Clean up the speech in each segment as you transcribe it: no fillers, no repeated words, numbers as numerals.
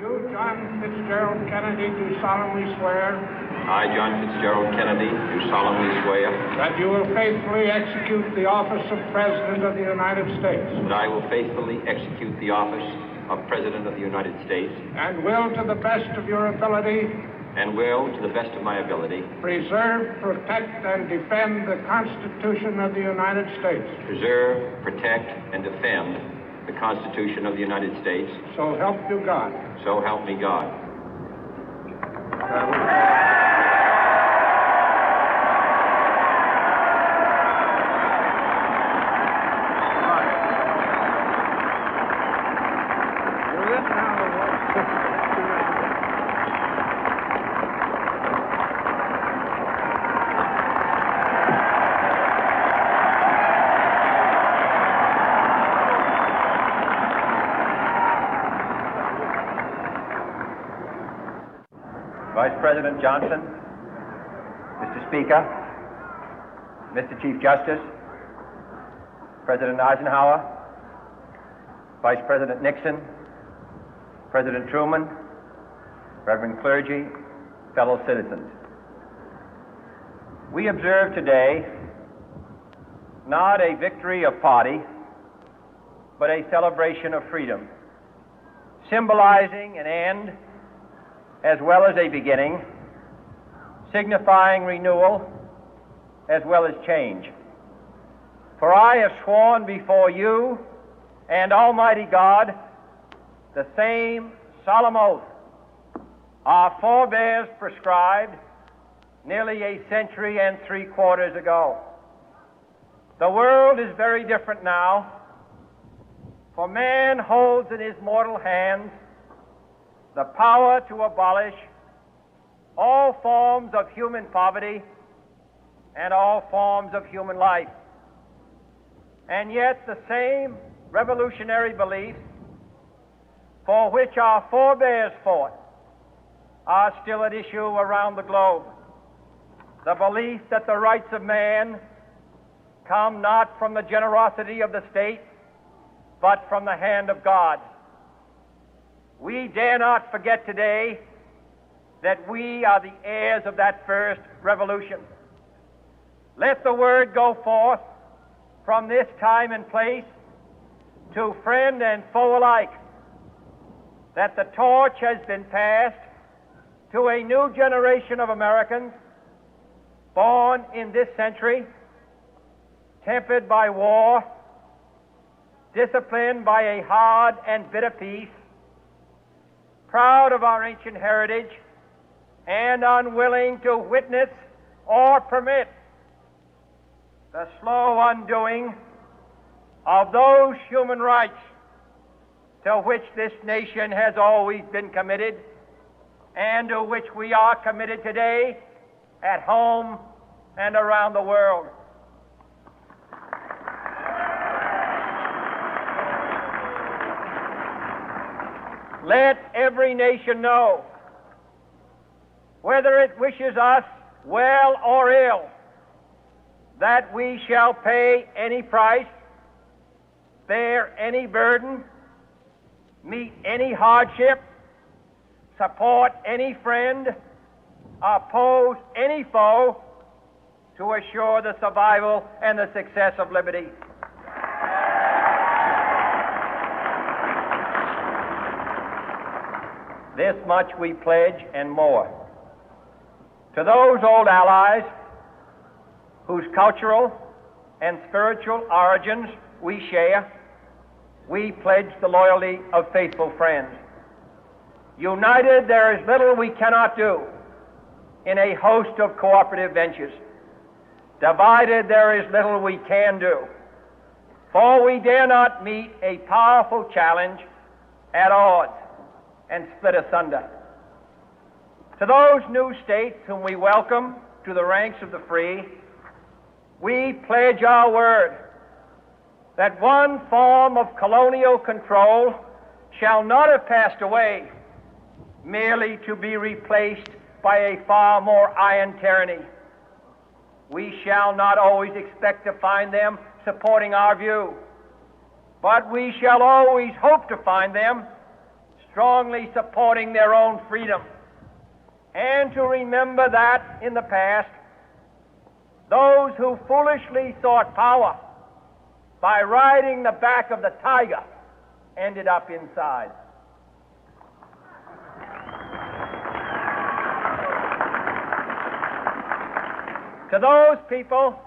You, John Fitzgerald Kennedy, do solemnly swear. I, John Fitzgerald Kennedy, do solemnly swear. That you will faithfully execute the office of President of the United States. That I will faithfully execute the office of President of the United States. And will, to the best of your ability. And will, to the best of my ability. Preserve, protect, and defend the Constitution of the United States. Preserve, protect, and defend the Constitution of the United States. So help you God. So help me God. Vice President Johnson, Mr. Speaker, Mr. Chief Justice, President Eisenhower, Vice President Nixon, President Truman, Reverend clergy, fellow citizens. We observe today not a victory of party, but a celebration of freedom, symbolizing an end as well as a beginning, signifying renewal as well as change. For I have sworn before you and Almighty God the same solemn oath our forebears prescribed nearly a century and 3/4 ago. The world is very different now, for man holds in his mortal hands the power to abolish all forms of human poverty and all forms of human life. And yet the same revolutionary beliefs for which our forebears fought are still at issue around the globe. The belief that the rights of man come not from the generosity of the state, but from the hand of God. We dare not forget today that we are the heirs of that first revolution. Let the word go forth from this time and place to friend and foe alike that the torch has been passed to a new generation of Americans born in this century, tempered by war, disciplined by a hard and bitter peace, proud of our ancient heritage, and unwilling to witness or permit the slow undoing of those human rights to which this nation has always been committed and to which we are committed today at home and around the world. Let every nation know, whether it wishes us well or ill, that we shall pay any price, bear any burden, meet any hardship, support any friend, oppose any foe to assure the survival and the success of liberty. This much we pledge and more. To those old allies whose cultural and spiritual origins we share, we pledge the loyalty of faithful friends. United, there is little we cannot do in a host of cooperative ventures. Divided, there is little we can do, for we dare not meet a powerful challenge at odds and split asunder. To those new states whom we welcome to the ranks of the free, we pledge our word that one form of colonial control shall not have passed away merely to be replaced by a far more iron tyranny. We shall not always expect to find them supporting our view, but we shall always hope to find them strongly supporting their own freedom, and to remember that in the past, those who foolishly sought power by riding the back of the tiger ended up inside. To those people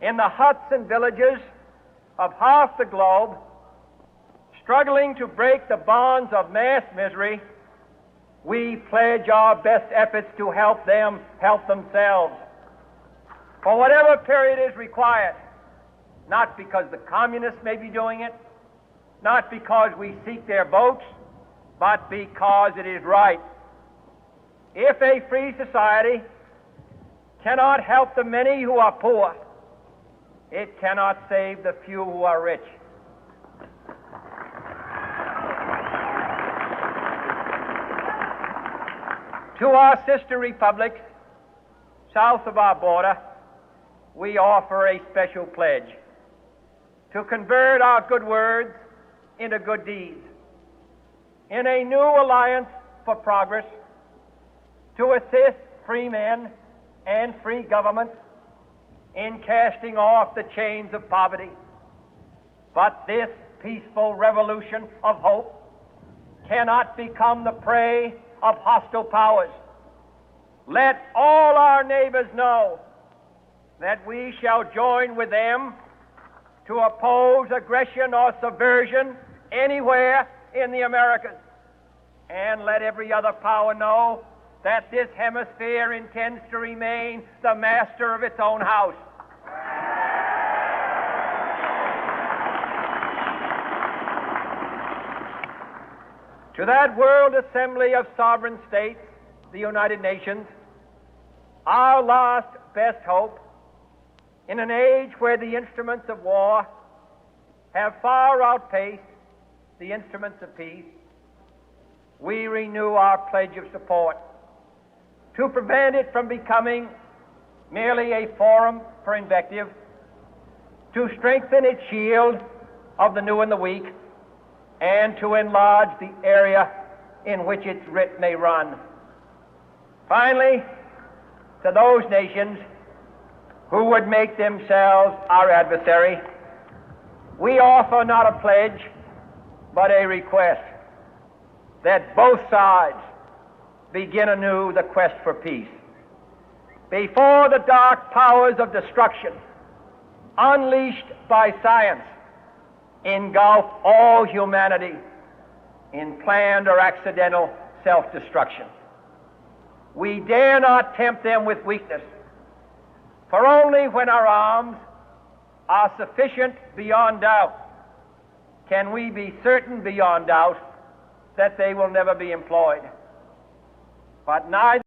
in the huts and villages of half the globe struggling to break the bonds of mass misery, we pledge our best efforts to help them help themselves for whatever period is required, not because the communists may be doing it, not because we seek their votes, but because it is right. If a free society cannot help the many who are poor, it cannot save the few who are rich. To our sister republics south of our border, we offer a special pledge to convert our good words into good deeds, in a new alliance for progress, to assist free men and free governments in casting off the chains of poverty. But this peaceful revolution of hope cannot become the prey of hostile powers. Let all our neighbors know that we shall join with them to oppose aggression or subversion anywhere in the Americas. And let every other power know that this hemisphere intends to remain the master of its own house. To that World Assembly of Sovereign States, the United Nations, our last best hope, in an age where the instruments of war have far outpaced the instruments of peace, we renew our pledge of support to prevent it from becoming merely a forum for invective, to strengthen its shield of the new and the weak, and to enlarge the area in which its writ may run. Finally, to those nations who would make themselves our adversary, we offer not a pledge, but a request that both sides begin anew the quest for peace. Before the dark powers of destruction, unleashed by science, engulf all humanity in planned or accidental self-destruction, we dare not tempt them with weakness, for only when our arms are sufficient beyond doubt can we be certain beyond doubt that they will never be employed. But neither